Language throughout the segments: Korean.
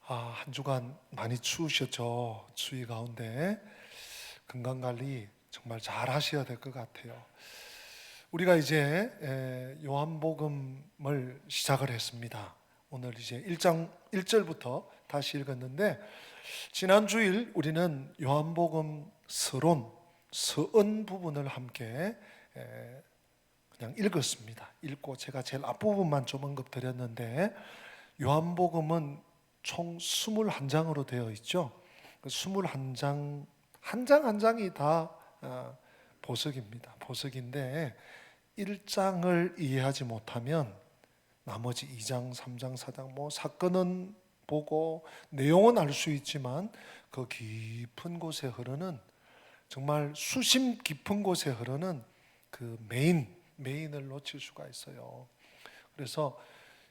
한 주간 많이 추우셨죠? 추위 가운데 건강관리 정말 잘 하셔야 될 것 같아요. 우리가 이제 요한복음을 시작을 했습니다. 오늘 이제 1장 1절부터 다시 읽었는데, 지난 주일 우리는 요한복음 서론 부분을 함께 그냥 읽었습니다. 읽고 제가 제일 앞부분만 좀 언급드렸는데, 요한복음은 총 21장으로 되어 있죠. 21장, 한 장 한 장이 다 보석입니다. 보석인데 1장을 이해하지 못하면 나머지 2장, 3장, 4장 뭐 사건은 보고 내용은 알 수 있지만 그 깊은 곳에 흐르는, 정말 수심 깊은 곳에 흐르는 그 메인을 놓칠 수가 있어요. 그래서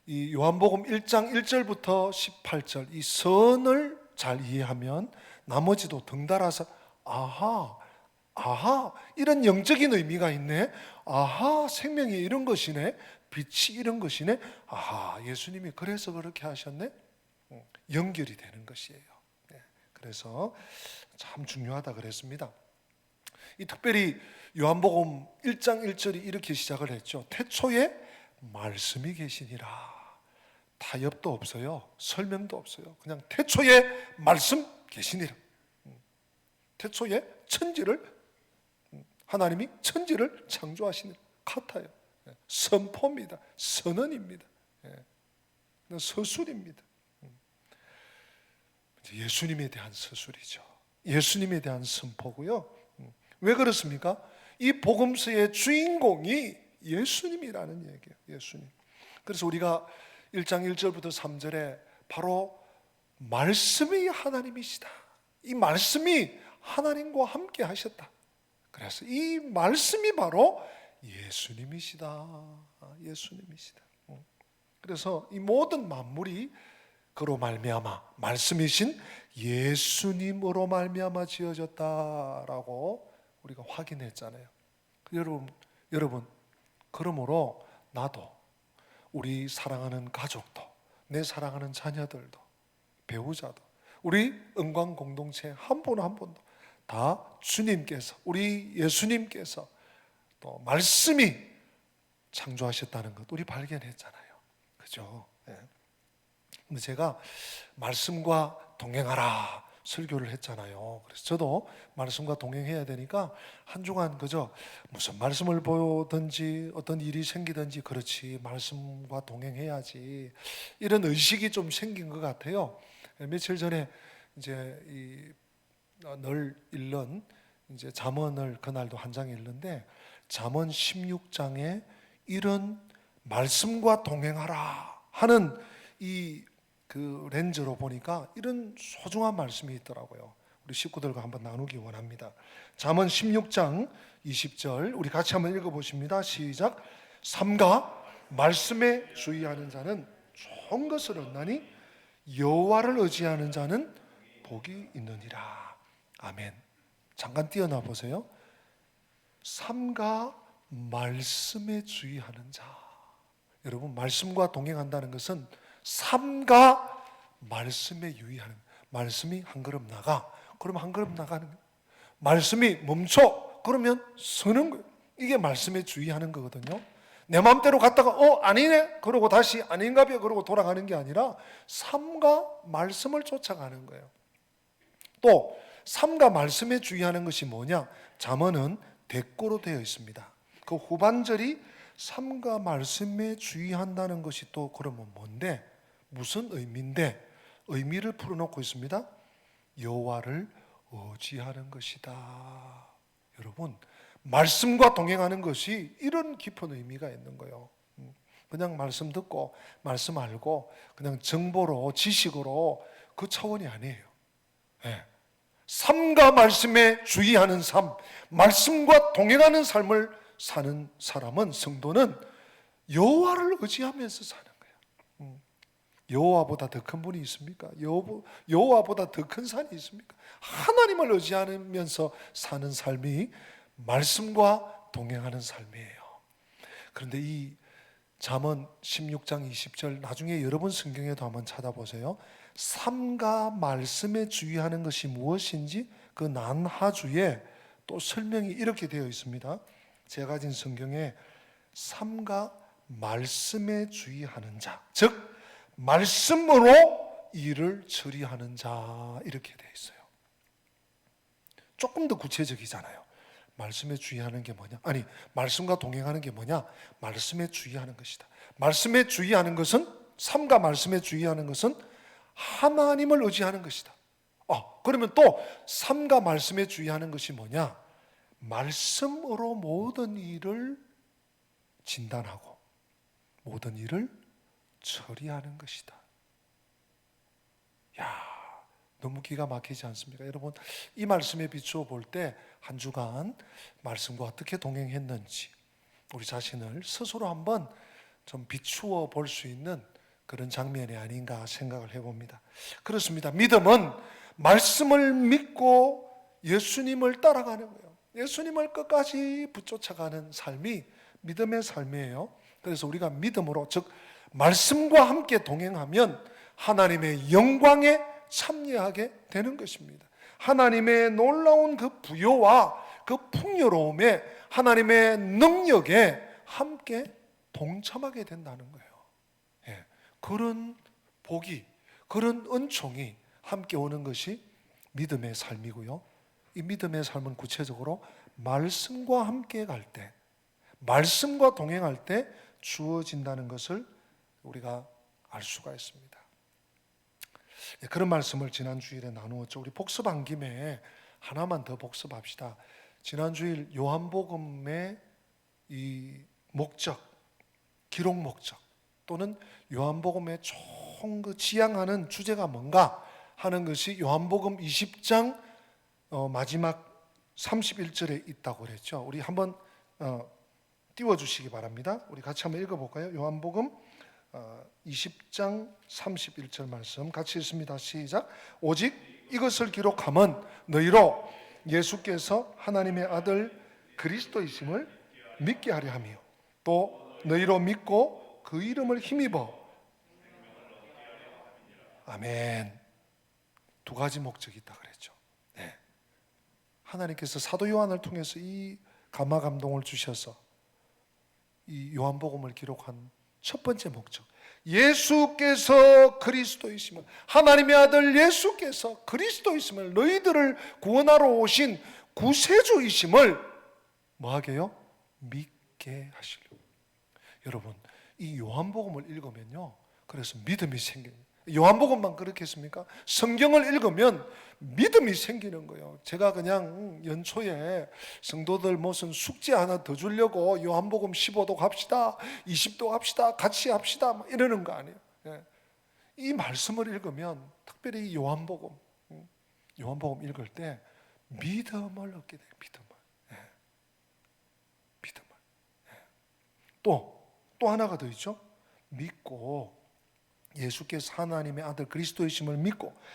이 요한복음 1장 1절부터 18절 이 선을 잘 이해하면 나머지도 덩달아서 아하 이런 영적인 의미가 있네, 아하 생명이 이런 것이네, 빛이 이런 것이네, 아하 예수님이 그래서 그렇게 하셨네, 연결이 되는 것이에요. 그래서 참 중요하다 그랬습니다. 이 특별히 요한복음 1장 1절이 이렇게 시작을 했죠. 태초에 말씀이 계시니라. 타협도 없어요. 설명도 없어요. 그냥 태초에 말씀 계시니라. 태초에 하나님이 천지를 창조하시는 같아요. 선포입니다. 선언입니다. 서술입니다. 예수님에 대한 서술이죠. 예수님에 대한 선포고요. 왜 그렇습니까? 이 복음서의 주인공이 예수님이라는 얘기예요. 예수님. 그래서 우리가 1장 1절부터 3절에 바로 말씀이 하나님이시다, 이 말씀이 하나님과 함께 하셨다, 그래서 이 말씀이 바로 예수님이시다. 예수님이시다. 그래서 이 모든 만물이 그로 말미암아, 말씀이신 예수님으로 말미암아 지어졌다라고 우리가 확인했잖아요. 여러분, 그러므로 나도, 우리 사랑하는 가족도, 내 사랑하는 자녀들도, 배우자도, 우리 은광 공동체 한 분 한 분도 다 주님께서, 우리 예수님께서 또 말씀이 창조하셨다는 것 우리 발견했잖아요. 그죠? 근데 제가 말씀과 동행하라 설교를 했잖아요. 그래서 저도 말씀과 동행해야 되니까 한 주간 그저 무슨 말씀을 보든지 어떤 일이 생기든지 그렇지 말씀과 동행해야지, 이런 의식이 좀 생긴 것 같아요. 며칠 전에 이제 늘 읽는 이제 잠언을 그날도 한 장 읽는데, 잠언 16장에 이런 말씀과 동행하라 하는 그 렌즈로 보니까 이런 소중한 말씀이 있더라고요. 우리 식구들과 한번 나누기 원합니다. 잠언 16장 20절 우리 같이 한번 읽어보십니다. 시작. 삼가 말씀에 주의하는 자는 좋은 것을 얻나니 여호와를 의지하는 자는 복이 있느니라. 아멘. 잠깐 띄어나 보세요. 삼가 말씀에 주의하는 자. 여러분, 말씀과 동행한다는 것은 삼가 말씀에 유의하는, 말씀이 한 걸음 나가, 그러면 한 걸음 나가는 거예요. 말씀이 멈춰, 그러면 서는 거예요. 이게 말씀에 주의하는 거거든요. 내 마음대로 갔다가 아니네 그러고 다시 아닌가 봐 그러고 돌아가는 게 아니라 삼가 말씀을 쫓아가는 거예요. 또 삼가 말씀에 주의하는 것이 뭐냐? 잠언은 대꼬로 되어 있습니다. 그 후반절이 삼가 말씀에 주의한다는 것이 또 그러면 뭔데? 무슨 의미인데? 의미를 풀어놓고 있습니다. 여호와를 의지하는 것이다. 여러분, 말씀과 동행하는 것이 이런 깊은 의미가 있는 거예요. 그냥 말씀 듣고 말씀 알고 그냥 정보로, 지식으로 그 차원이 아니에요. 삶과 말씀에 주의하는 삶, 말씀과 동행하는 삶을 사는 사람은, 성도는 여호와를 의지하면서 사는 거예요. 여호와보다 더 큰 분이 있습니까? 여호와보다 더 큰 산이 있습니까? 하나님을 의지하면서 사는 삶이 말씀과 동행하는 삶이에요. 그런데 이 잠언 16장 20절, 나중에 여러분 성경에도 한번 찾아보세요. 삼가 말씀에 주의하는 것이 무엇인지 그 난하주에 또 설명이 이렇게 되어 있습니다. 제가 가진 성경에 삼가 말씀에 주의하는 자, 즉 말씀으로 일을 처리하는 자, 이렇게 되어 있어요. 조금 더 구체적이잖아요. 말씀에 주의하는 게 뭐냐? 아니, 말씀과 동행하는 게 뭐냐? 말씀에 주의하는 것이다. 말씀에 주의하는 것은, 삼가 말씀에 주의하는 것은 하나님을 의지하는 것이다. 그러면 또 삼가 말씀에 주의하는 것이 뭐냐? 말씀으로 모든 일을 진단하고 모든 일을 처리하는 것이다. 야, 너무 기가 막히지 않습니까? 여러분, 이 말씀에 비추어 볼 때 한 주간 말씀과 어떻게 동행했는지 우리 자신을 스스로 한번 좀 비추어 볼 수 있는 그런 장면이 아닌가 생각을 해봅니다. 그렇습니다. 믿음은 말씀을 믿고 예수님을 따라가는 거예요. 예수님을 끝까지 붙쫓아가는 삶이 믿음의 삶이에요. 그래서 우리가 믿음으로, 즉 말씀과 함께 동행하면 하나님의 영광에 참여하게 되는 것입니다. 하나님의 놀라운 그 부요와 그 풍요로움에, 하나님의 능력에 함께 동참하게 된다는 거예요. 그런 복이, 그런 은총이 함께 오는 것이 믿음의 삶이고요. 이 믿음의 삶은 구체적으로 말씀과 함께 갈 때, 말씀과 동행할 때 주어진다는 것을 우리가 알 수가 있습니다. 그런 말씀을 지난 주일에 나누었죠. 우리 복습한 김에 하나만 더 복습합시다. 지난 주일 요한복음의 이 목적, 기록 목적, 또는 요한복음의 총 그 지향하는 주제가 뭔가 하는 것이 요한복음 20장 마지막 31절에 있다고 그랬죠. 우리 한번 띄워주시기 바랍니다. 우리 같이 한번 읽어볼까요? 요한복음 20장 31절 말씀 같이 읽습니다. 시작. 오직 이것을 기록함은 너희로 예수께서 하나님의 아들 그리스도이심을 믿게 하려 함이요, 또 너희로 믿고 그 이름을 힘입어, 아멘. 두 가지 목적이 있다 그랬죠. 하나님께서 사도 요한을 통해서 이 감화 감동을 주셔서 이 요한복음을 기록한 첫 번째 목적, 예수께서 그리스도이심을, 하나님의 아들 예수께서 그리스도이심을, 너희들을 구원하러 오신 구세주이심을 뭐하게요? 믿게 하시려고. 여러분, 이 요한복음을 읽으면요, 그래서 믿음이 생깁니다. 요한복음만 그렇겠습니까? 성경을 읽으면 믿음이 생기는 거예요. 제가 그냥 연초에 성도들 무슨 숙제 하나 더 주려고 요한복음 15도 갑시다, 20도 갑시다, 같이 합시다 이러는 거 아니에요. 이 말씀을 읽으면, 특별히 이 요한복음 읽을 때 믿음을 얻게 돼요. 믿음을. 또 하나가 더 있죠. 믿고, 예수께서 하나님의 아들 그리스도이심을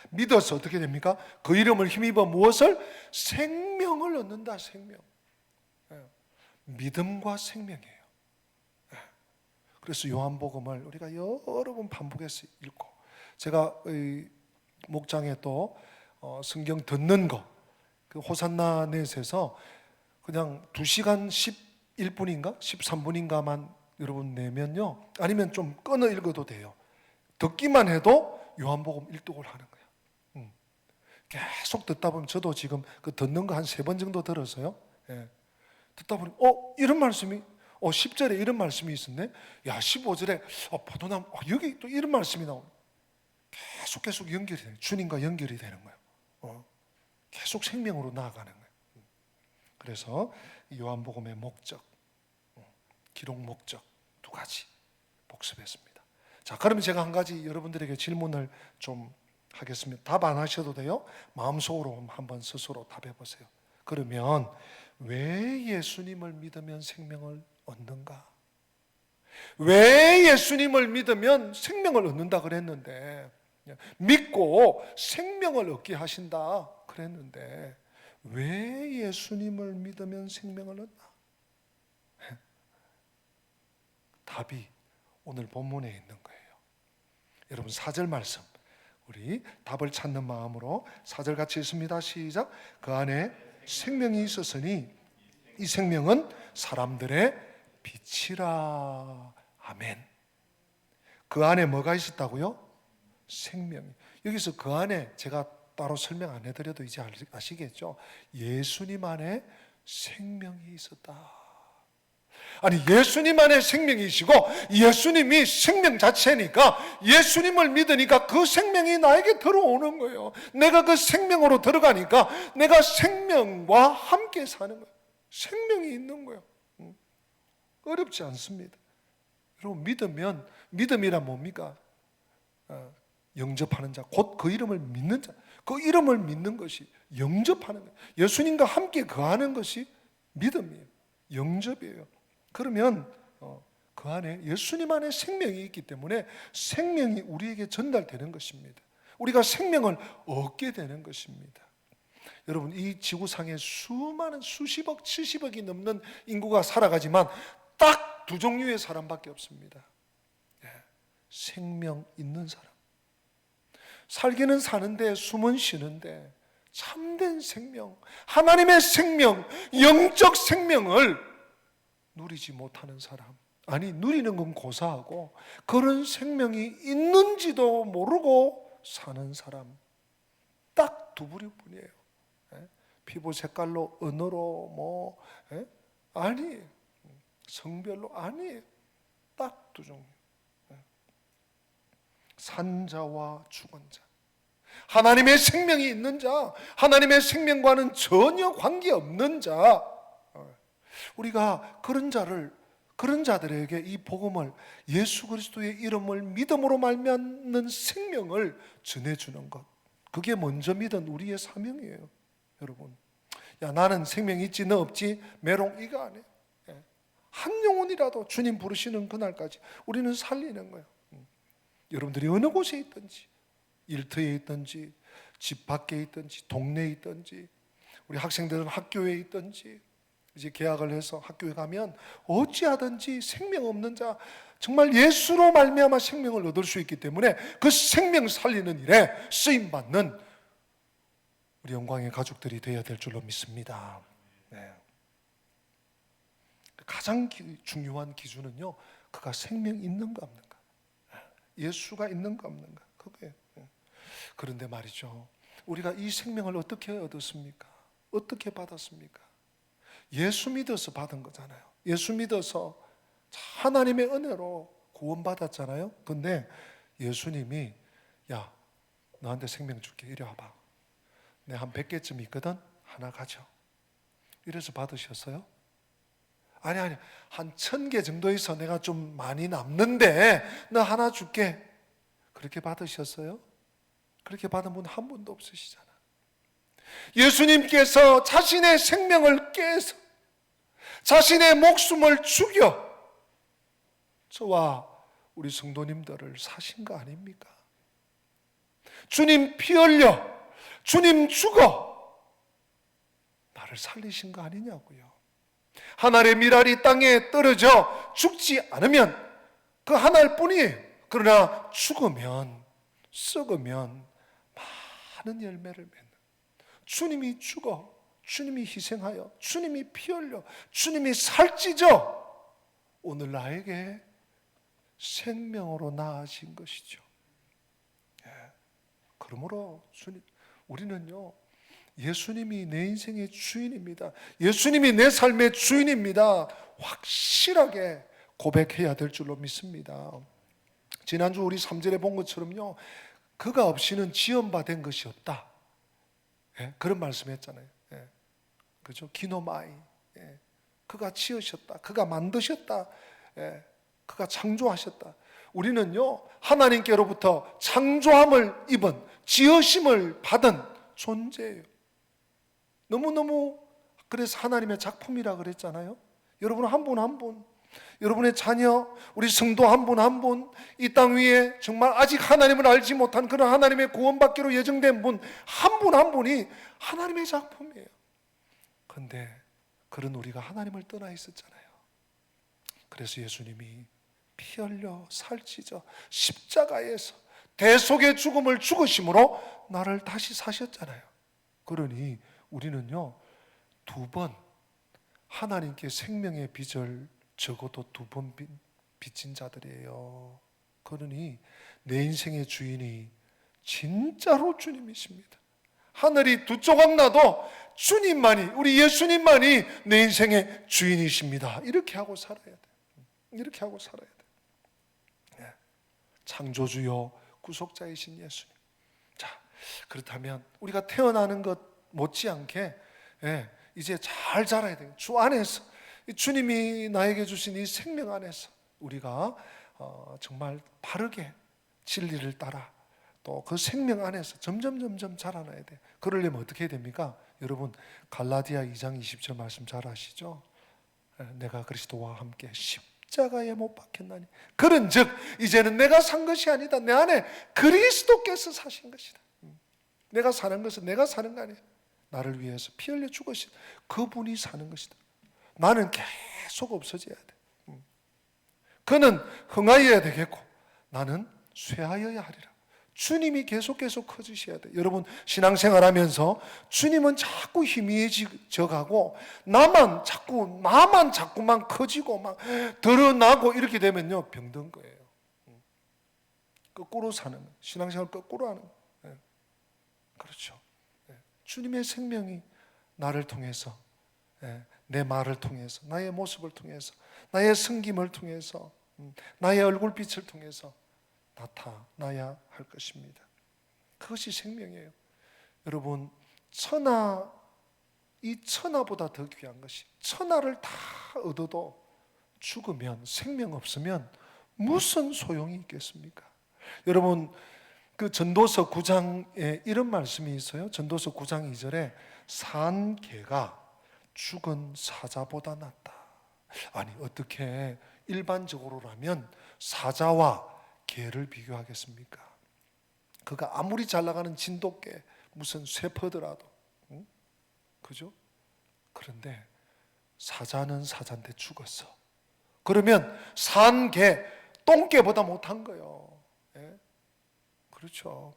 믿어서 어떻게 됩니까? 그 이름을 힘입어 무엇을? 생명을 얻는다. 생명. 믿음과 생명이에요. 그래서 요한복음을 우리가 여러 번 반복해서 읽고, 제가 목장에 또 성경 듣는 거, 그 호산나 넷에서 그냥 2시간 11분인가 13분인가만 여러분 내면요, 아니면 좀 끊어 읽어도 돼요. 듣기만 해도 요한복음 일독을 하는 거예요. 계속 듣다 보면, 저도 지금 그 듣는 거 한 3번 정도 들어서요. 듣다 보니 이런 말씀이 10절에 이런 말씀이 있었네. 야, 15절에 포도나무, 여기 또 이런 말씀이 나오네. 계속 연결이 돼요. 주님과 연결이 되는 거예요. 계속 생명으로 나아가는 거예요. 그래서 요한복음의 목적, 기록 목적 두 가지 복습했습니다. 자, 그러면 제가 한 가지 여러분들에게 질문을 좀 하겠습니다. 답 안 하셔도 돼요. 마음속으로 한번 스스로 답해 보세요. 그러면 왜 예수님을 믿으면 생명을 얻는가? 왜 예수님을 믿으면 생명을 얻는다 그랬는데, 믿고 생명을 얻게 하신다 그랬는데, 왜 예수님을 믿으면 생명을 얻나? 답이 오늘 본문에 있는 거예요. 여러분 4절 말씀, 우리 답을 찾는 마음으로 4절 같이 읽습니다. 시작. 그 안에 생명이 있었으니 이 생명은 사람들의 빛이라. 아멘. 그 안에 뭐가 있었다고요? 생명이. 여기서 그 안에 제가 따로 설명 안 해드려도 이제 아시겠죠? 예수님 안에 생명이 있었다. 아니, 예수님 안에 생명이시고 예수님이 생명 자체니까, 예수님을 믿으니까 그 생명이 나에게 들어오는 거예요. 내가 그 생명으로 들어가니까 내가 생명과 함께 사는 거예요. 생명이 있는 거예요. 어렵지 않습니다. 여러분, 믿으면, 믿음이란 뭡니까? 영접하는 자, 곧 그 이름을 믿는 자, 그 이름을 믿는 것이 영접하는 거예요. 예수님과 함께 거하는 것이 믿음이에요. 영접이에요. 그러면 그 안에 예수님 안에 생명이 있기 때문에 생명이 우리에게 전달되는 것입니다. 우리가 생명을 얻게 되는 것입니다. 여러분, 이 지구상에 수많은 수십억, 70억이 넘는 인구가 살아가지만 딱 두 종류의 사람밖에 없습니다. 생명 있는 사람. 살기는 사는데 숨은 쉬는데 참된 생명, 하나님의 생명, 영적 생명을 누리지 못하는 사람. 아니, 누리는 건 고사하고 그런 생명이 있는지도 모르고 사는 사람, 딱 두 부류뿐이에요. 피부 색깔로, 언어로, 아니에요. 성별로 아니에요. 딱 두 종류. 산자와 죽은 자. 하나님의 생명이 있는 자, 하나님의 생명과는 전혀 관계없는 자. 우리가 그런 자들에게 이 복음을, 예수 그리스도의 이름을 믿음으로 말미암는 생명을 전해주는 것, 그게 먼저 믿은 우리의 사명이에요. 여러분, 야, 나는 생명이 있지 너 없지 메롱 이거 아니에요. 한 영혼이라도 주님 부르시는 그날까지 우리는 살리는 거예요. 여러분들이 어느 곳에 있든지, 일터에 있든지, 집 밖에 있든지, 동네에 있든지, 우리 학생들은 학교에 있든지, 이제 개학을 해서 학교에 가면 어찌하든지 생명 없는 자, 정말 예수로 말미암아 생명을 얻을 수 있기 때문에 그 생명 살리는 일에 쓰임받는 우리 영광의 가족들이 되어야 될 줄로 믿습니다. 네. 가장 중요한 기준은요, 그가 생명 있는가 없는가, 예수가 있는가 없는가, 그거예요. 그런데 말이죠, 우리가 이 생명을 어떻게 얻었습니까? 어떻게 받았습니까? 예수 믿어서 받은 거잖아요. 예수 믿어서 하나님의 은혜로 구원받았잖아요. 근데 예수님이, 야, 너한테 생명 줄게, 이리 와봐, 내가 한 100개쯤 있거든, 하나 가져, 이래서 받으셨어요? 아니, 한 1000개 정도 있어, 내가 좀 많이 남는데 너 하나 줄게, 그렇게 받으셨어요? 그렇게 받은 분 한 분도 없으시잖아. 예수님께서 자신의 생명을 깨서 자신의 목숨을 죽여 저와 우리 성도님들을 사신 거 아닙니까? 주님 피 흘려, 주님 죽어 나를 살리신 거 아니냐고요. 하나의 밀알이 땅에 떨어져 죽지 않으면 그 하나일 뿐이에요. 그러나 죽으면, 썩으면 많은 열매를 맺는, 주님이 죽어, 주님이 희생하여, 주님이 피 흘려, 주님이 살찌져 오늘 나에게 생명으로 나아진 것이죠. 그러므로 우리는요, 예수님이 내 인생의 주인입니다, 예수님이 내 삶의 주인입니다, 확실하게 고백해야 될 줄로 믿습니다. 지난주 우리 3절에 본 것처럼요, 그가 없이는 지연받은 것이 없다, 그런 말씀했잖아요. 그죠? 기노마이, 그가 지으셨다, 그가 만드셨다, 그가 창조하셨다. 우리는요, 하나님께로부터 창조함을 입은, 지으심을 받은 존재예요. 너무너무, 그래서 하나님의 작품이라 그랬잖아요. 여러분 한 분 한 분, 여러분의 자녀, 우리 성도 한 분 한 분, 이 땅 위에 정말 아직 하나님을 알지 못한 그런 하나님의 구원받기로 예정된 분 한 분 한 분이 하나님의 작품이에요. 그런데 그런 우리가 하나님을 떠나 있었잖아요. 그래서 예수님이 피 흘려 살찌져 십자가에서 대속의 죽음을 죽으심으로 나를 다시 사셨잖아요. 그러니 우리는요, 2번 하나님께 생명의 빚을 적어도 2번 빚진 자들이에요. 그러니 내 인생의 주인이 진짜로 주님이십니다. 하늘이 2조각 나도 주님만이, 우리 예수님만이 내 인생의 주인이십니다. 이렇게 하고 살아야 돼요. 이렇게 하고 살아야 돼요. 창조주요 구속자이신 예수님. 자, 그렇다면 우리가 태어나는 것 못지않게 이제 잘 자라야 돼요. 주 안에서, 주님이 나에게 주신 이 생명 안에서 우리가 정말 바르게 진리를 따라 또 그 생명 안에서 점점 자라나야 돼요. 그러려면 어떻게 해야 됩니까? 여러분, 갈라디아 2장 20절 말씀 잘 아시죠? 내가 그리스도와 함께 십자가에 못 박혔나니 그런즉 이제는 내가 산 것이 아니다. 내 안에 그리스도께서 사신 것이다. 내가 사는 것은 내가 사는 거 아니에요. 나를 위해서 피 흘려 죽으신 그분이 사는 것이다. 나는 계속 없어져야 돼. 그는 흥하여야 되겠고 나는 쇠하여야 하리라. 주님이 계속해서 커지셔야 돼. 여러분, 신앙생활하면서 주님은 자꾸 희미해져 가고 나만 자꾸만 커지고 막 드러나고 이렇게 되면요, 병든 거예요. 거꾸로 사는 거예요. 신앙생활 거꾸로 하는 거예요. 그렇죠. 주님의 생명이 나를 통해서, 내 말을 통해서, 나의 모습을 통해서, 나의 섬김을 통해서, 나의 얼굴빛을 통해서 나타나야 할 것입니다. 그것이 생명이에요. 여러분, 이 천하보다 더 귀한 것이, 천하를 다 얻어도 죽으면, 생명 없으면 무슨 소용이 있겠습니까? 여러분, 그 전도서 9장에 이런 말씀이 있어요. 전도서 9장 2절에 산 개가 죽은 사자보다 낫다. 아니, 어떻게 일반적으로라면 사자와 개를 비교하겠습니까? 그가 아무리 잘 나가는 진돗개, 무슨 쇠퍼더라도, 그죠? 그런데 사자는 사자인데 죽었어. 그러면 산 개, 똥개보다 못한 거예요. 그렇죠.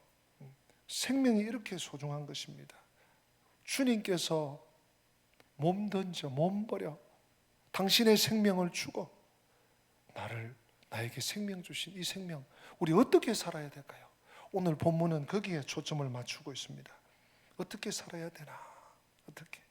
생명이 이렇게 소중한 것입니다. 주님께서 몸 던져, 몸 버려 당신의 생명을 주고 나에게 생명 주신 이 생명, 우리 어떻게 살아야 될까요? 오늘 본문은 거기에 초점을 맞추고 있습니다. 어떻게 살아야 되나? 어떻게?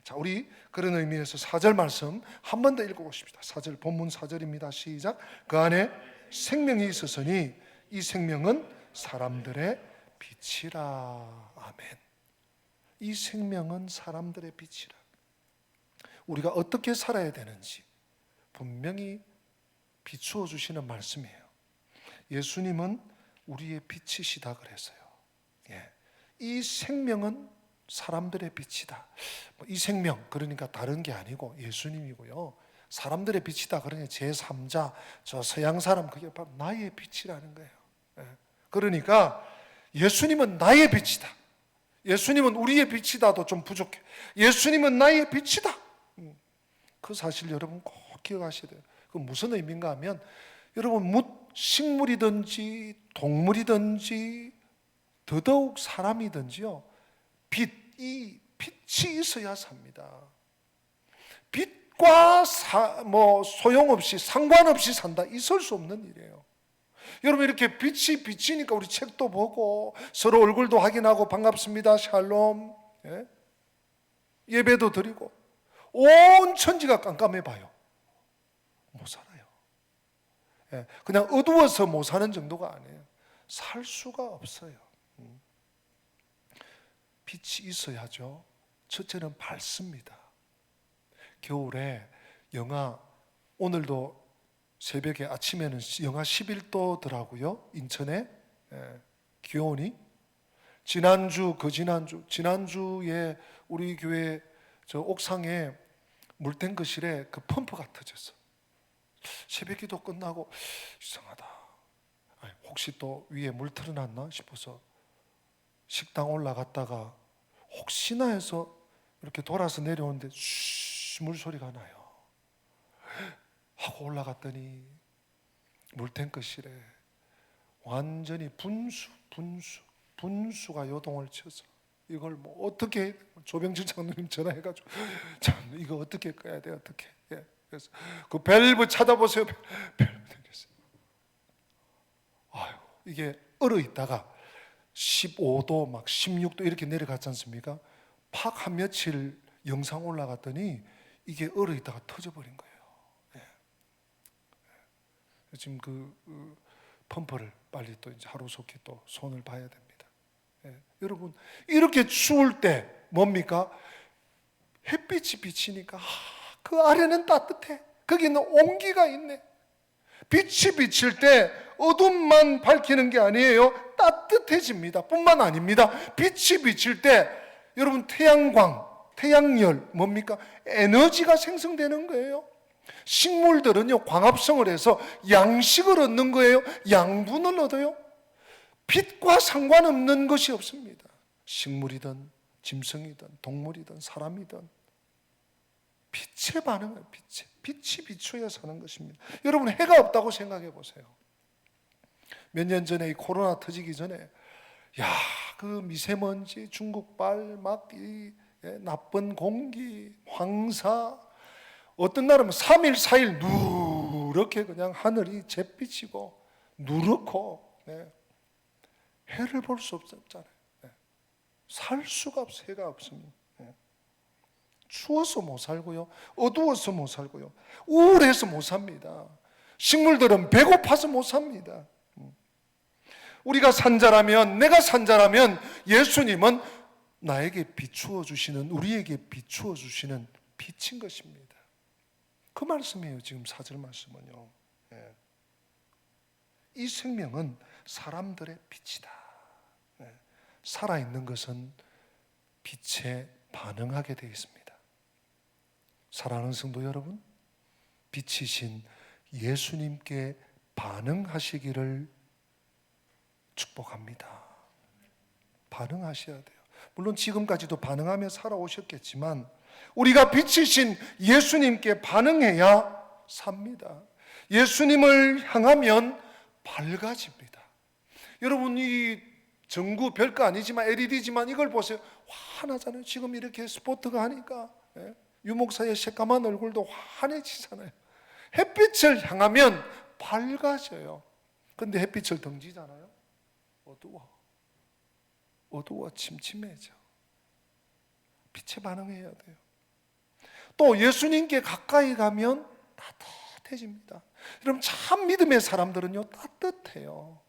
자, 우리 그런 의미에서 4절 말씀 한 번 더 읽어보십시다. 4절, 본문 4절입니다. 시작. 그 안에 생명이 있었으니 이 생명은 사람들의 빛이라. 아멘. 이 생명은 사람들의 빛이라. 우리가 어떻게 살아야 되는지 분명히 비추어 주시는 말씀이에요. 예수님은 우리의 빛이시다 그랬어요. 이 생명은 사람들의 빛이다. 이 생명, 그러니까 다른 게 아니고 예수님이고요. 사람들의 빛이다. 그러니 제3자, 저 서양 사람, 그게 바로 나의 빛이라는 거예요. 그러니까 예수님은 나의 빛이다. 예수님은 우리의 빛이다도 좀 부족해. 예수님은 나의 빛이다. 그 사실 여러분 꼭 기억하셔야 돼요. 그 무슨 의미인가 하면, 여러분, 식물이든지 동물이든지 더더욱 사람이든지요, 이 빛이 있어야 삽니다. 빛과 소용없이, 상관없이 산다, 있을 수 없는 일이에요. 여러분, 이렇게 빛이 비치니까 우리 책도 보고 서로 얼굴도 확인하고 반갑습니다, 샬롬, 예배도 드리고 온 천지가 깜깜해 봐요. 못 살아요. 그냥 어두워서 못 사는 정도가 아니에요. 살 수가 없어요. 빛이 있어야죠. 첫째는 밝습니다. 겨울에 오늘도 새벽에 아침에는 영하 11도더라고요. 인천에. 기온이. 지난주에 우리 교회 저 옥상에 물탱크실에 그 펌프가 터졌어. 새벽기도 끝나고 이상하다. 혹시 또 위에 물 틀어놨나 싶어서 식당 올라갔다가 혹시나 해서 이렇게 돌아서 내려오는데 물소리가 나요. 하고 올라갔더니 물탱크실에 완전히 분수가 요동을 쳐서 이걸 뭐 어떻게, 조병진 장로님 전화해가지고 참 이거 어떻게 꺼야 돼, 어떻게. 예. 그래서 그 밸브 찾아보세요. 밸브 되겠어요. 아유, 이게 얼어 있다가 15도 막 16도 이렇게 내려갔지 않습니까? 팍 한 며칠 영상 올라갔더니 이게 얼어 있다가 터져버린 거예요. 예. 지금 그 펌프를 빨리 또 이제 하루속히 또 손을 봐야 됩니다. 예. 여러분, 이렇게 추울 때 뭡니까? 햇빛이 비치니까 그 아래는 따뜻해. 거기는 온기가 있네. 빛이 비칠 때 어둠만 밝히는 게 아니에요. 따뜻해집니다. 뿐만 아닙니다. 빛이 비칠 때 여러분, 태양광, 태양열 뭡니까? 에너지가 생성되는 거예요. 식물들은요, 광합성을 해서 양식을 얻는 거예요. 양분을 얻어요. 빛과 상관없는 것이 없습니다. 식물이든 짐승이든 동물이든 사람이든 빛에 반응해요. 빛이 비춰야 사는 것입니다. 여러분, 해가 없다고 생각해 보세요. 몇 년 전에 이 코로나 터지기 전에 그 미세먼지, 중국발, 막 이 나쁜 공기, 황사, 어떤 날은 3일, 4일 누렇게 그냥 하늘이 잿빛이고 누렇고, 해를 볼 수 없었잖아요. 살 수가 없어요. 해가 없습니다. 추워서 못 살고요, 어두워서 못 살고요, 우울해서 못 삽니다. 식물들은 배고파서 못 삽니다. 우리가 산자라면, 내가 산자라면 예수님은 나에게 비추어 주시는, 우리에게 비추어 주시는 빛인 것입니다. 그 말씀이에요. 지금 4절 말씀은요. 이 생명은 사람들의 빛이다. 살아있는 것은 빛에 반응하게 되어 있습니다. 사랑하는 성도 여러분, 빛이신 예수님께 반응하시기를 축복합니다. 반응하셔야 돼요. 물론 지금까지도 반응하며 살아오셨겠지만 우리가 빛이신 예수님께 반응해야 삽니다. 예수님을 향하면 밝아집니다. 여러분, 이 전구 별거 아니지만 LED지만 이걸 보세요. 환하잖아요. 지금 이렇게 스포트가 하니까 유목사의 새까만 얼굴도 환해지잖아요. 햇빛을 향하면 밝아져요. 근데 햇빛을 등지잖아요. 어두워 침침해져. 빛에 반응해야 돼요. 또 예수님께 가까이 가면 따뜻해집니다. 여러분, 참 믿음의 사람들은요 따뜻해요.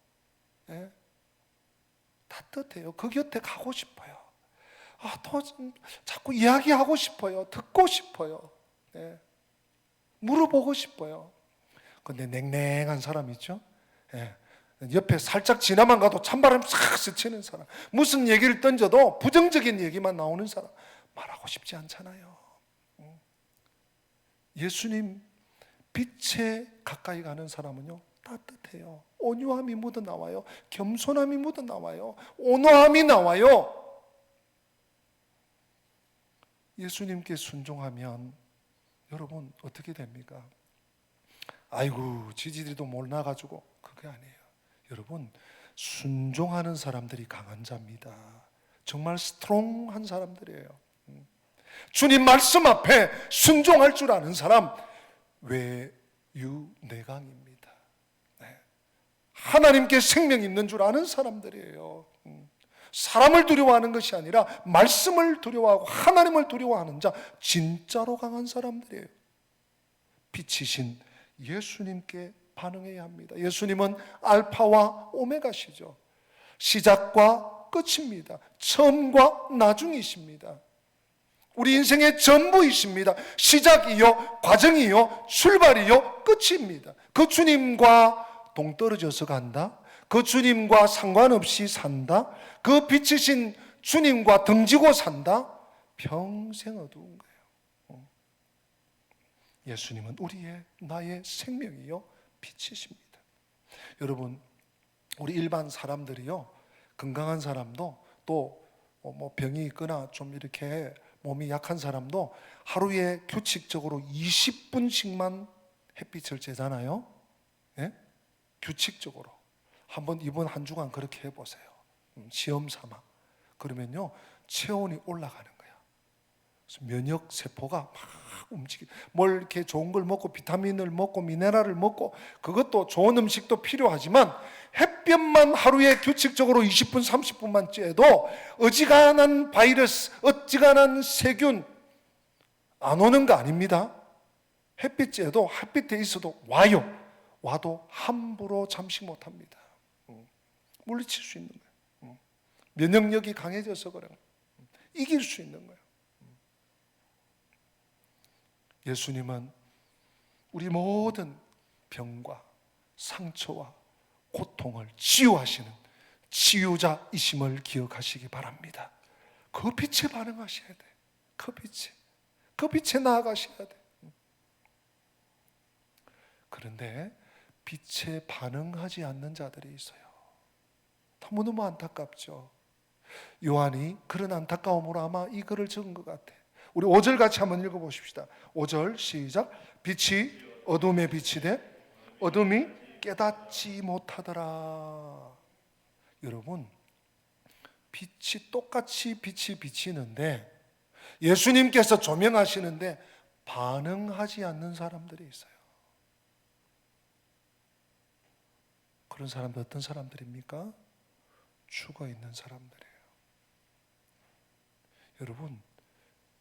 따뜻해요. 그 곁에 가고 싶어요. 또 자꾸 이야기하고 싶어요. 듣고 싶어요. 물어보고 싶어요. 근데 냉랭한 사람 있죠? 옆에 살짝 지나만 가도 찬바람 싹 스치는 사람, 무슨 얘기를 던져도 부정적인 얘기만 나오는 사람, 말하고 싶지 않잖아요. 예수님 빛에 가까이 가는 사람은요 따뜻해요. 온유함이 묻어나와요. 겸손함이 묻어나와요. 온화함이 나와요. 예수님께 순종하면 여러분 어떻게 됩니까? 아이고 지지리도 몰라가지고, 그게 아니에요. 여러분, 순종하는 사람들이 강한 자입니다. 정말 스트롱한 사람들이에요. 주님 말씀 앞에 순종할 줄 아는 사람, 외유내강입니다. 하나님께 생명 있는 줄 아는 사람들이에요. 사람을 두려워하는 것이 아니라 말씀을 두려워하고 하나님을 두려워하는 자, 진짜로 강한 사람들이에요. 빛이신 예수님께 반응해야 합니다. 예수님은 알파와 오메가시죠. 시작과 끝입니다. 처음과 나중이십니다. 우리 인생의 전부이십니다. 시작이요, 과정이요, 출발이요, 끝입니다. 그 주님과 동떨어져서 간다, 그 주님과 상관없이 산다, 그 빛이신 주님과 등지고 산다, 평생 어두운 거예요. 예수님은 나의 생명이요 빛이십니다. 여러분, 우리 일반 사람들이요, 건강한 사람도 또 뭐 병이 있거나 좀 이렇게 몸이 약한 사람도 하루에 규칙적으로 20분씩만 햇빛을 쬐잖아요. 예? 규칙적으로 한번 이번 한 주간 그렇게 해보세요. 시험 삼아. 그러면요 체온이 올라가는 거야. 그래서 면역 세포가 막 뭘 이렇게 좋은 걸 먹고 비타민을 먹고 미네랄을 먹고 그것도 좋은 음식도 필요하지만 햇볕만 하루에 규칙적으로 20분 30분만 쬐도 어지간한 바이러스, 어지간한 세균 안 오는 거 아닙니다. 햇빛 쬐도 햇빛에 있어도 와요. 와도 함부로 잠시 못합니다. 물리칠 수 있는 거예요. 면역력이 강해져서 그래요. 이길 수 있는 거예요. 예수님은 우리 모든 병과 상처와 고통을 치유하시는 치유자이심을 기억하시기 바랍니다. 그 빛에 반응하셔야 돼. 그 빛에 나아가셔야 돼. 그런데 빛에 반응하지 않는 자들이 있어요. 너무너무 안타깝죠. 요한이 그런 안타까움으로 아마 이 글을 적은 것 같아. 우리 5절 같이 한번 읽어보십시다. 5절 시작. 빛이 어둠에 비치되 어둠이 깨닫지 못하더라. 여러분, 빛이 똑같이 빛이 비치는데 예수님께서 조명하시는데 반응하지 않는 사람들이 있어요. 그런 사람들 어떤 사람들입니까? 죽어 있는 사람들이에요. 여러분,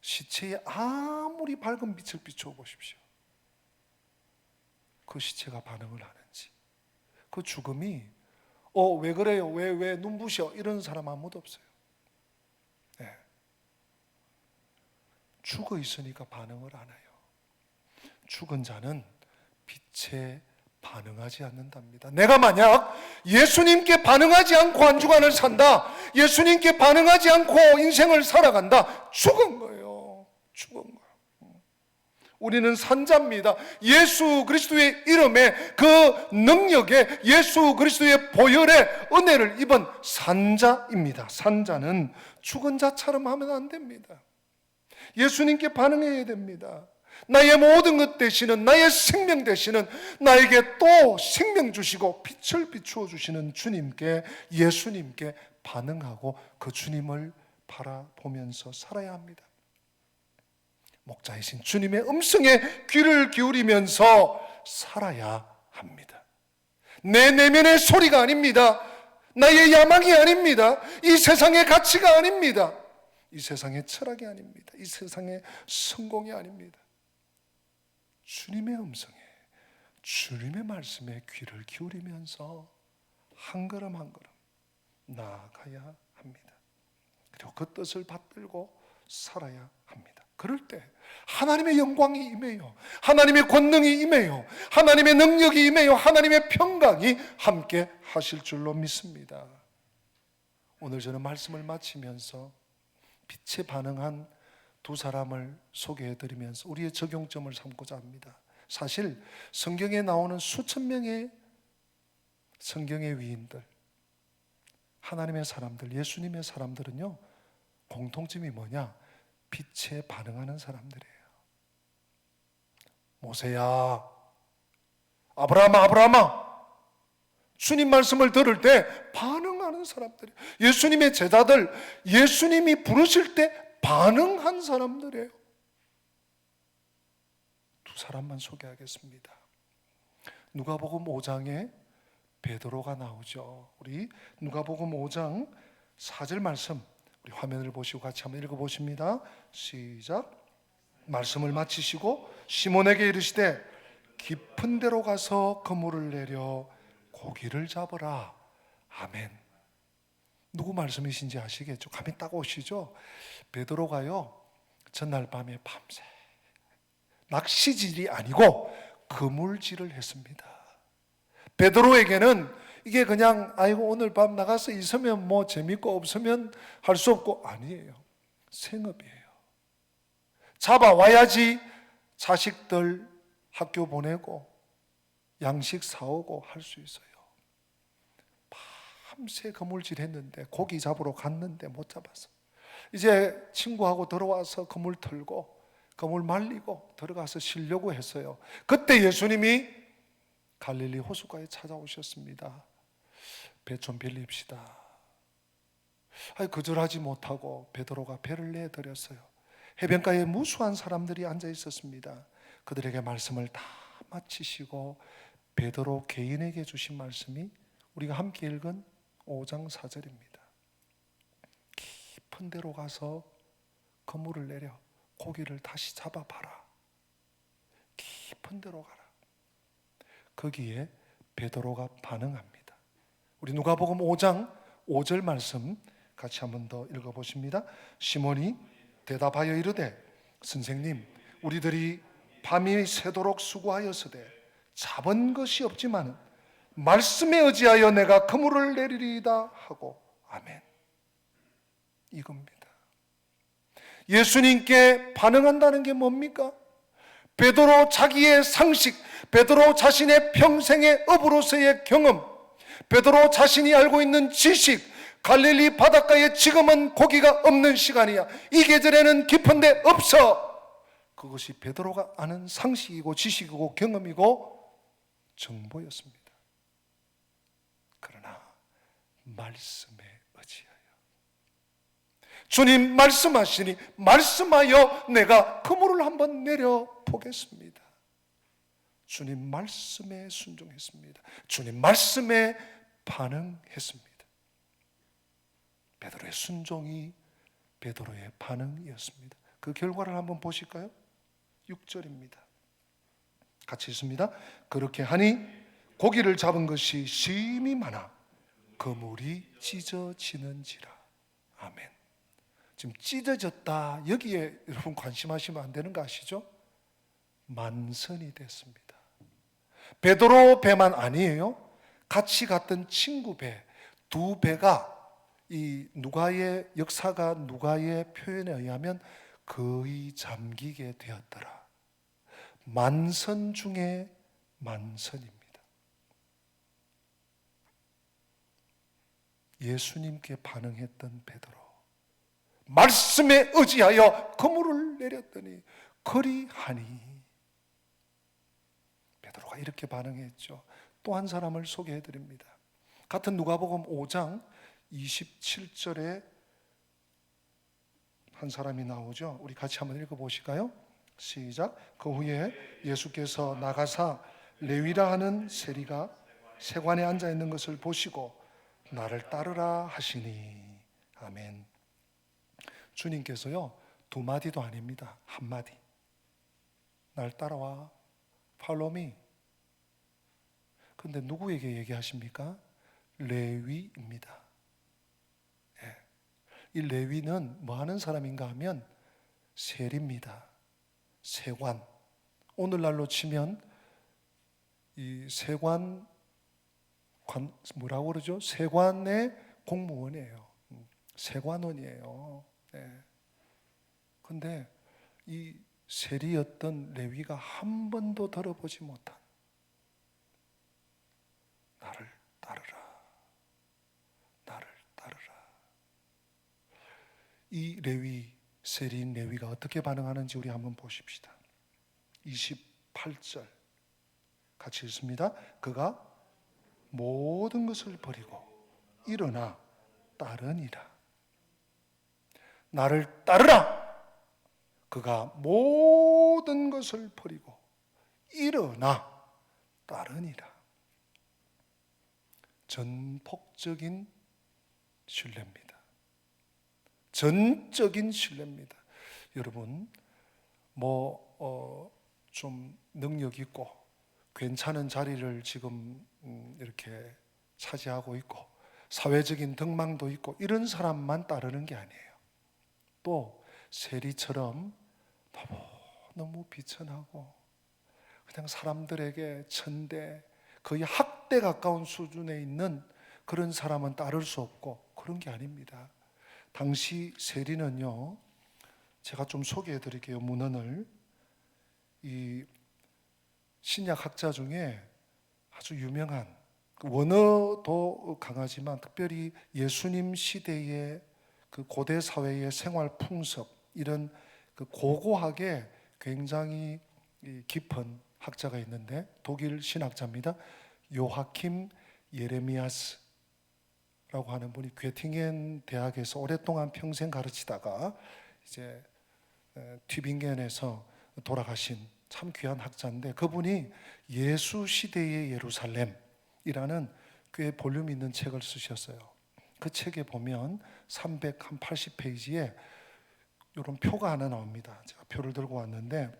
시체에 아무리 밝은 빛을 비추어 보십시오. 그 시체가 반응을 하는지. 그 죽음이 왜 그래요? 왜 눈부셔? 이런 사람 아무도 없어요. 네. 죽어 있으니까 반응을 안 해요. 죽은 자는 빛에 반응하지 않는답니다. 내가 만약 예수님께 반응하지 않고 한 주간을 산다, 예수님께 반응하지 않고 인생을 살아간다, 죽은 거예요. 죽은 거예요. 우리는 산자입니다. 예수 그리스도의 이름에 그 능력에 예수 그리스도의 보혈의 은혜를 입은 산자입니다. 산자는 죽은 자처럼 하면 안 됩니다. 예수님께 반응해야 됩니다. 나의 모든 것 되시는, 나의 생명 되시는, 나에게 또 생명 주시고 빛을 비추어 주시는 주님께, 예수님께 반응하고 그 주님을 바라보면서 살아야 합니다. 목자이신 주님의 음성에 귀를 기울이면서 살아야 합니다. 내 내면의 소리가 아닙니다. 나의 야망이 아닙니다. 이 세상의 가치가 아닙니다. 이 세상의 철학이 아닙니다. 이 세상의 성공이 아닙니다. 주님의 음성에, 주님의 말씀에 귀를 기울이면서 한 걸음 한 걸음 나아가야 합니다. 그리고 그 뜻을 받들고 살아야 합니다. 그럴 때 하나님의 영광이 임해요. 하나님의 권능이 임해요. 하나님의 능력이 임해요. 하나님의 평강이 함께 하실 줄로 믿습니다. 오늘 저는 말씀을 마치면서 빛에 반응한 두 사람을 소개해드리면서 우리의 적용점을 삼고자 합니다. 사실 성경에 나오는 수천 명의 성경의 위인들, 하나님의 사람들, 예수님의 사람들은요, 공통점이 뭐냐? 빛에 반응하는 사람들이에요. 모세야, 아브라함아, 주님 말씀을 들을 때 반응하는 사람들이에요. 예수님의 제자들, 예수님이 부르실 때 반응한 사람들이에요. 두 사람만 소개하겠습니다. 누가복음 5장에 베드로가 나오죠. 우리 누가복음 5장 4절 말씀, 우리 화면을 보시고 같이 한번 읽어보십니다. 시작. 말씀을 마치시고 시몬에게 이르시되 깊은 데로 가서 그물을 내려 고기를 잡으라. 아멘. 누구 말씀이신지 아시겠죠? 감이 딱 오시죠? 베드로가요, 전날 밤에 밤새 낚시질이 아니고 그물질을 했습니다. 베드로에게는 이게 그냥 아이고 오늘 밤 나가서 있으면 뭐 재밌고 없으면 할 수 없고, 아니에요. 생업이에요. 잡아와야지 자식들 학교 보내고 양식 사오고 할 수 있어요. 밤새 그물질 했는데 고기 잡으러 갔는데 못 잡았어. 이제 친구하고 들어와서 그물 털고 그물 말리고 들어가서 쉬려고 했어요. 그때 예수님이 갈릴리 호숫가에 찾아오셨습니다. 배 좀 빌립시다. 거절하지 못하고 베드로가 배를 내드렸어요. 해변가에 무수한 사람들이 앉아 있었습니다. 그들에게 말씀을 다 마치시고 베드로 개인에게 주신 말씀이 우리가 함께 읽은 5장 4절입니다. 깊은 데로 가서 그물을 내려 고기를 다시 잡아봐라. 깊은 데로 가라. 거기에 베드로가 반응합니다. 우리 누가복음 5장 5절 말씀 같이 한 번 더 읽어보십니다. 시몬이 대답하여 이르되 선생님, 우리들이 밤이 새도록 수고하였으되 잡은 것이 없지만 말씀에 의지하여 내가 그물을 내리리이다 하고. 아멘. 이겁니다. 예수님께 반응한다는 게 뭡니까? 베드로 자기의 상식, 베드로 자신의 평생의 업으로서의 경험, 베드로 자신이 알고 있는 지식, 갈릴리 바닷가에 지금은 고기가 없는 시간이야, 이 계절에는 깊은 데 없어. 그것이 베드로가 아는 상식이고 지식이고 경험이고 정보였습니다. 그러나 말씀에 의지하여 주님 말씀하시니 말씀하여 내가 그물을 한번 내려보겠습니다. 주님 말씀에 순종했습니다. 주님 말씀에 반응했습니다. 베드로의 순종이 베드로의 반응이었습니다. 그 결과를 한번 보실까요? 6절입니다. 같이 있습니다. 그렇게 하니 고기를 잡은 것이 심히 많아 그물이 찢어지는지라. 아멘. 지금 찢어졌다, 여기에 여러분 관심하시면 안 되는 거 아시죠? 만선이 됐습니다. 베드로 배만 아니에요. 같이 갔던 친구 배, 두 배가 이 누가의 역사가 누가의 표현에 의하면 거의 잠기게 되었더라. 만선 중에 만선입니다. 예수님께 반응했던 베드로, 말씀에 의지하여 그물을 내렸더니 그리하니. 베드로가 이렇게 반응했죠. 또 한 사람을 소개해 드립니다. 같은 누가복음 5장 27절에 한 사람이 나오죠. 우리 같이 한번 읽어보실까요? 시작. 그 후에 예수께서 나가사 레위라 하는 세리가 세관에 앉아 있는 것을 보시고 나를 따르라 하시니. 아멘. 주님께서요, 두 마디도 아닙니다. 한 마디. 날 따라와. Follow me. 근데 누구에게 얘기하십니까? 레위입니다. 예. 이 레위는 뭐 하는 사람인가 하면 세리입니다. 세관. 오늘날로 치면 이 세관, 뭐라고 그러죠? 세관의 공무원이에요. 세관원이에요. 예. 근데 이 세리였던 레위가 한 번도 들어보지 못한 나를 따르라, 나를 따르라. 이 레위, 세리인 레위가 어떻게 반응하는지 우리 한번 보십시다. 28절 같이 읽습니다. 그가 모든 것을 버리고 일어나 따르니라. 나를 따르라. 그가 모든 것을 버리고 일어나 따르니라. 전폭적인 신뢰입니다. 전적인 신뢰입니다. 여러분, 좀 능력 있고 괜찮은 자리를 지금 이렇게 차지하고 있고 사회적인 등망도 있고 이런 사람만 따르는 게 아니에요. 또 세리처럼 너무 비천하고 그냥 사람들에게 천대, 거의 학대 가까운 수준에 있는 그런 사람은 따를 수 없고 그런 게 아닙니다. 당시 세리는요, 제가 좀 소개해 드릴게요. 문헌을. 이 신약 학자 중에 아주 유명한, 원어도 강하지만 특별히 예수님 시대의 그 고대 사회의 생활 풍습, 이런 그 고고하게 굉장히 깊은 학자가 있는데 독일 신학자입니다. 요하킴 예레미야스라고 하는 분이 괴팅겐 대학에서 오랫동안 평생 가르치다가 이제 튜빙겐에서 돌아가신 참 귀한 학자인데, 그분이 예수 시대의 예루살렘이라는 꽤 볼륨 있는 책을 쓰셨어요. 그 책에 보면 380페이지에 이런 표가 하나 나옵니다. 제가 표를 들고 왔는데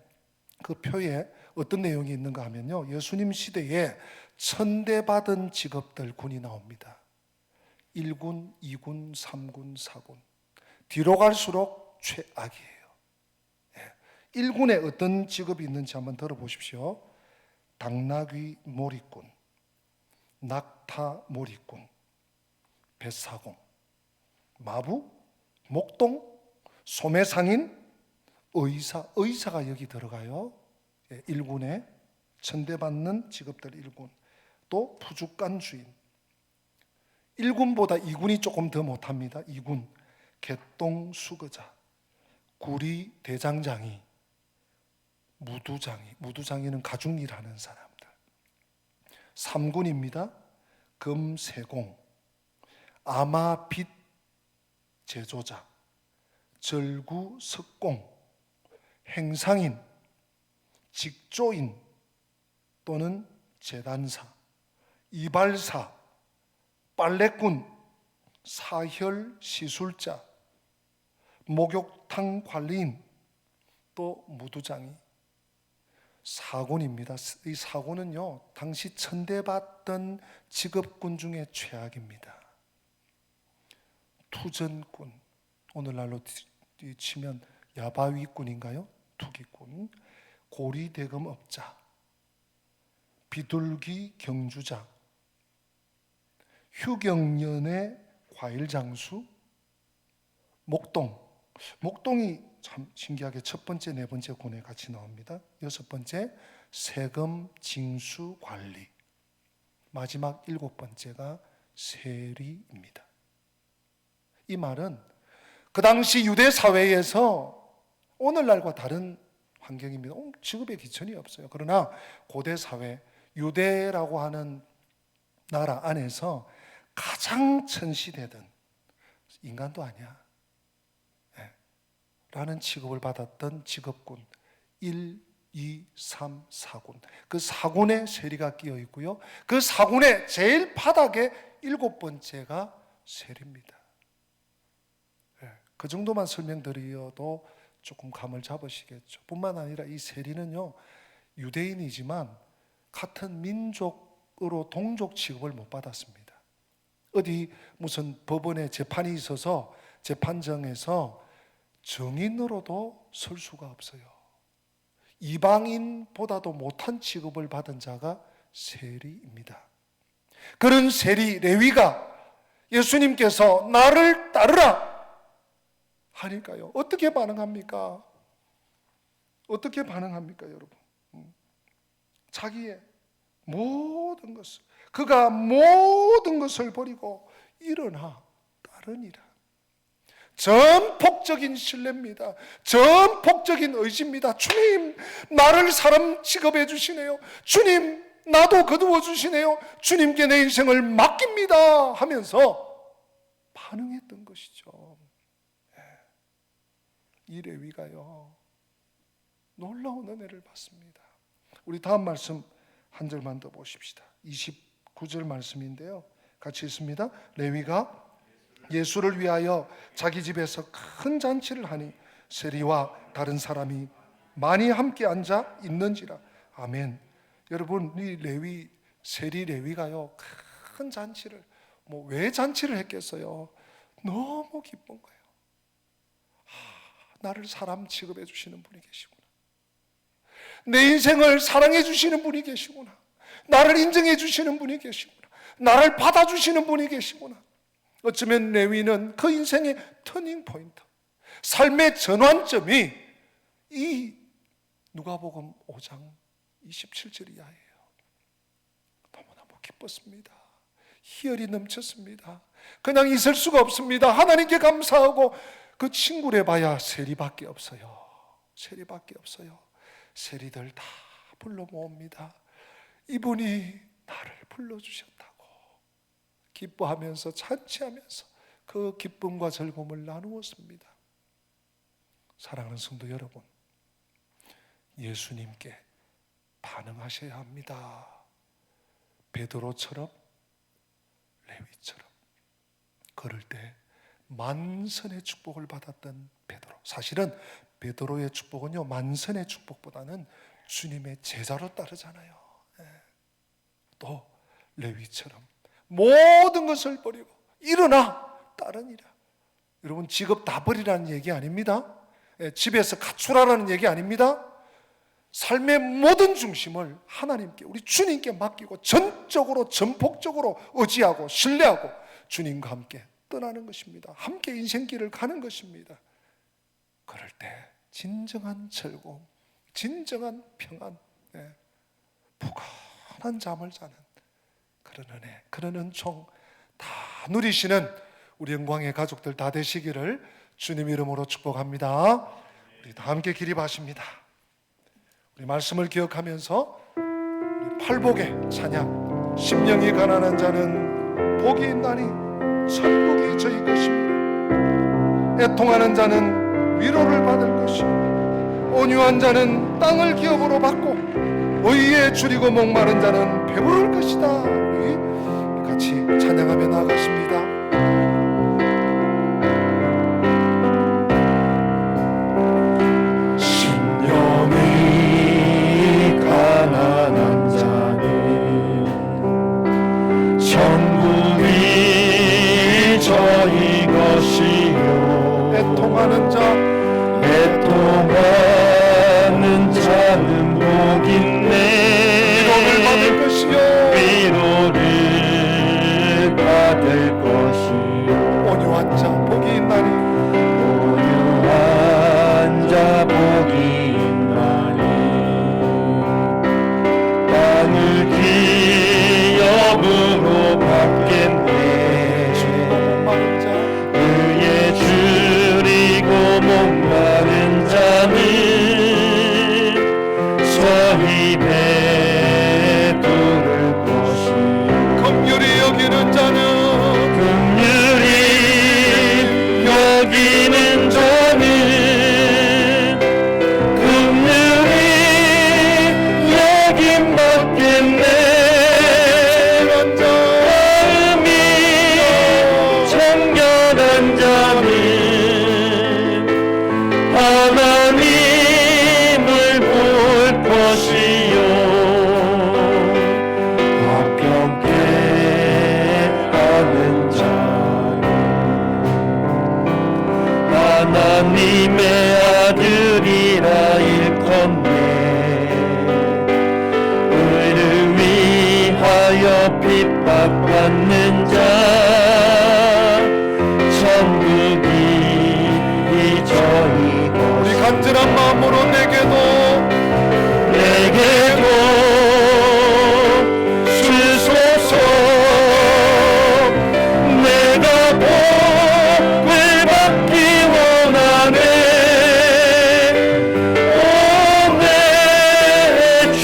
그 표에 어떤 내용이 있는가 하면요, 예수님 시대에 천대받은 직업들 군이 나옵니다. 1군, 2군, 3군, 4군. 뒤로 갈수록 최악이에요. 1군에 어떤 직업이 있는지 한번 들어보십시오. 당나귀 몰이꾼, 낙타 몰이꾼, 뱃사공, 마부, 목동, 소매상인, 의사가 여기 들어가요. 1군에 천대받는 직업들 1군. 또 푸주간 주인. 1군보다 2군이 조금 더 못합니다. 2군 개똥 수거자, 구리 대장장이, 무두장이는 가죽일 하는 사람들. 3군입니다. 금세공, 아마빛 제조자, 절구 석공, 행상인, 직조인 또는 재단사, 이발사, 빨래꾼, 사혈 시술자, 목욕탕 관리인, 또 무두장이. 4군입니다. 이 4군은요, 당시 천대받던 직업군 중에 최악입니다. 투전꾼, 오늘날로 치면 야바위꾼인가요? 투기꾼, 고리대금업자, 비둘기 경주자, 휴경련의 과일장수, 목동이 참 신기하게 첫 번째, 네 번째 군에 같이 나옵니다. 여섯 번째 세금 징수 관리, 마지막 일곱 번째가 세리입니다. 이 말은 그 당시 유대 사회에서 오늘날과 다른 환경입니다. 직업의 기천이 없어요. 그러나 고대 사회, 유대라고 하는 나라 안에서 가장 천시되던 인간도 아니야 라는 취급을 받았던 직업군 1, 2, 3, 4군. 그 4군에 세리가 끼어 있고요, 그 4군의 제일 바닥에 7번째가 세리입니다. 그 정도만 설명드려도 조금 감을 잡으시겠죠. 뿐만 아니라 이 세리는요, 유대인이지만 같은 민족으로 동족 취급을 못 받았습니다. 어디 무슨 법원에 재판이 있어서 재판정에서 정인으로도 설 수가 없어요. 이방인보다도 못한 취급을 받은 자가 세리입니다. 그런 세리 레위가 예수님께서 나를 따르라 하니까요, 어떻게 반응합니까? 어떻게 반응합니까, 여러분? 자기의 모든 것을, 그가 모든 것을 버리고 일어나 따르니라. 전폭적인 신뢰입니다. 전폭적인 의지입니다. 주님, 나를 사람 취급해 주시네요. 주님, 나도 거두어 주시네요. 주님께 내 인생을 맡깁니다 하면서 반응했던 것이죠. 이 레위가요, 놀라운 은혜를 받습니다. 우리 다음 말씀 한 절만 더 보십시다. 29절 말씀인데요, 같이 읽습니다. 레위가 예수를 위하여 자기 집에서 큰 잔치를 하니 세리와 다른 사람이 많이 함께 앉아 있는지라. 아멘. 여러분, 이 레위, 세리 레위가요, 큰 잔치를, 왜 잔치를 했겠어요? 너무 기쁜 거예요. 나를 사람 취급해 주시는 분이 계시구나. 내 인생을 사랑해 주시는 분이 계시구나. 나를 인정해 주시는 분이 계시구나. 나를 받아주시는 분이 계시구나. 어쩌면 레위는 그 인생의 터닝 포인트, 삶의 전환점이 이 누가복음 5장 27절 이하예요. 너무너무 기뻤습니다. 희열이 넘쳤습니다. 그냥 있을 수가 없습니다. 하나님께 감사하고 그 친구를 봐야 세리밖에 없어요. 세리밖에 없어요. 세리들 다 불러 모읍니다. 이분이 나를 불러주셨다고 기뻐하면서 잔치하면서 그 기쁨과 즐거움을 나누었습니다. 사랑하는 성도 여러분, 예수님께 반응하셔야 합니다. 베드로처럼, 레위처럼. 그럴 때 만선의 축복을 받았던 베드로, 사실은 베드로의 축복은요 만선의 축복보다는 주님의 제자로 따르잖아요. 또 레위처럼 모든 것을 버리고 일어나 따르니라. 여러분, 직업 다 버리라는 얘기 아닙니다. 집에서 갖추라는 얘기 아닙니다. 삶의 모든 중심을 하나님께, 우리 주님께 맡기고 전적으로 전폭적으로 의지하고 신뢰하고 주님과 함께 떠나는 것입니다. 함께 인생길을 가는 것입니다. 그럴 때 진정한 즐거움, 진정한 평안, 푸근한 잠을 자는 그런 은혜, 그런 은총 다 누리시는 우리 영광의 가족들 다 되시기를 주님 이름으로 축복합니다. 우리 다 함께 기립하십니다. 우리 말씀을 기억하면서 우리 팔복의 찬양, 심령이 가난한 자는 복이 있나니 천국이 저희 것입니다. 애통하는 자는 위로를 받을 것이요 온유한 자는 땅을 기업으로 받고 의에 줄이고 목마른 자는 배부를 것이다. 우리 같이 찬양하며 나아가십니다. 심령이 가난한 자는 천국이 저희 것이요 애통하는 자는 복 있네 위로를 받을 것이요 위로를 받을 것이요 온유한 자 복이 있나니 온유한 자 복이 있나니 땅을 기업으로 받겠네 의에 줄이고 목마른 자는 서히 배부를 것이요 긍휼히 여기는 자는 긍휼히 여기는 자는 긍휼히 여김 받겠네 마음이 청결한 자는 하나님을 볼 것이요 화평케 하는 자는 하나님의 아들이라 일컫네 의를 위하여 핍박받는 자 천국이 저희 우리 간절한 마음으로 내게도 주소서 내가 복을 받기 원하네 오 내 주여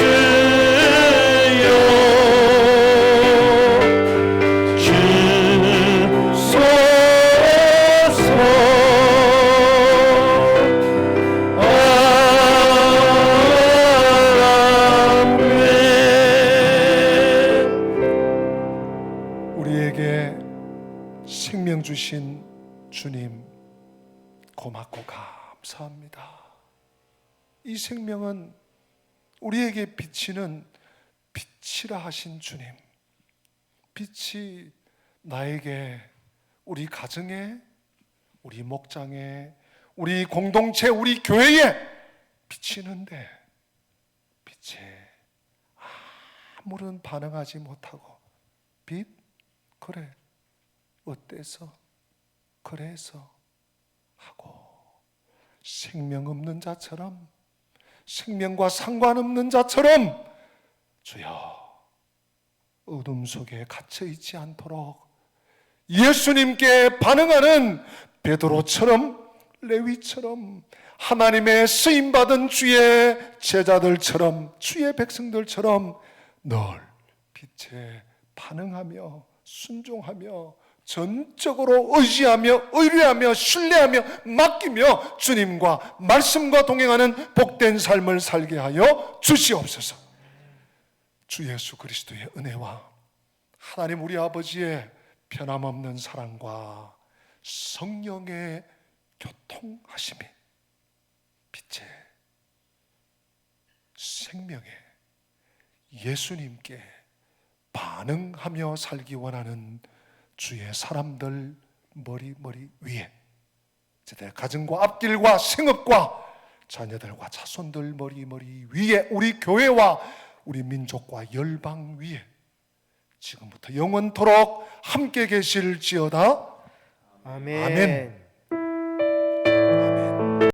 우리에게 생명 주신 주님 고맙고 감사합니다. 이 생명은 우리에게 비치는 빛이라 하신 주님, 빛이 나에게, 우리 가정에, 우리 목장에, 우리 공동체, 우리 교회에 비치는데 빛에 아무런 반응하지 못하고 빛? 그래 어때서? 그래서 하고 생명 없는 자처럼, 생명과 상관없는 자처럼 주여 어둠 속에 갇혀 있지 않도록 예수님께 반응하는 베드로처럼 레위처럼 하나님의 쓰임받은 주의 제자들처럼, 주의 백성들처럼 늘 빛에 반응하며 순종하며 전적으로 의지하며 의뢰하며 신뢰하며 맡기며 주님과 말씀과 동행하는 복된 삶을 살게 하여 주시옵소서. 주 예수 그리스도의 은혜와 하나님 우리 아버지의 변함없는 사랑과 성령의 교통하심이 빛의 생명의 예수님께 반응하며 살기 원하는 주의 사람들 머리 위에, 가정과 앞길과 생업과 자녀들과 자손들 머리 위에, 우리 교회와 우리 민족과 열방 위에 지금부터 영원토록 함께 계실지어다. 아멘. 아멘.